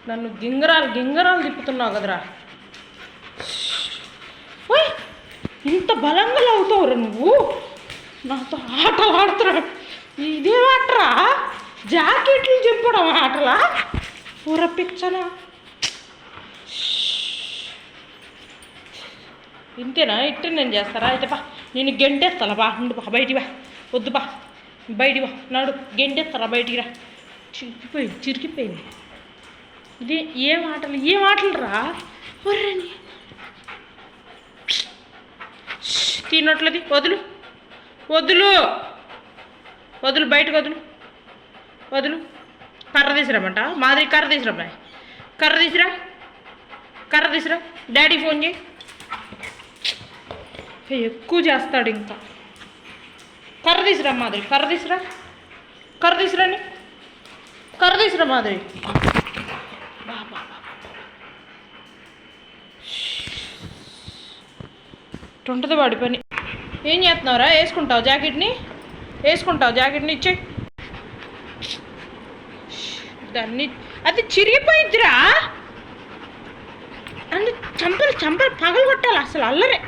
నన్ను గింగరాలు గింగరాలు తిప్పుతున్నావు కదరా. ఓయ్, ఇంత బలంగా లాగుతావురా నువ్వు. నాతో ఆటలు ఆడుతున్నాడు. ఇదే ఆటరా, జాకెట్లు చెప్పడం ఆటలా పూర పిచ్చనా. ఇంతేనా? ఇట్టే నేను చేస్తారా? అయితే బా, నేను గెంటేస్తాను. బా ఉండు, బా బయటికి బా. వద్దు బా, బయటికి బా. నాడు గెంటేస్తారా, బయటికి రా. చిరికిపోయింది. ఇది ఏం ఆటలు రా. ఒర్రని తినట్లది. వదులు వదులు వదులు, బయటకు వదులు వదులు. కర్ర తీసుకురామంట మాదిరి. కర్ర తీసుకురా, కర్ర తీసురా. డాడీ ఫోన్ చేయి. ఎక్కువ చేస్తాడు ఇంకా. కర్ర తీసురా మాదిరి, కర్ర తీసురా మాదిరి. బాబా ఉంటుంది వాడి పని. ఏం చేస్తున్నావురా? వేసుకుంటావు జాకెట్ని ఇచ్చే. దాన్ని అది చిరిగిపోయిద్దిరా. అన్ని చంపలు పగలు కొట్టాలి. అసలు అల్లరే.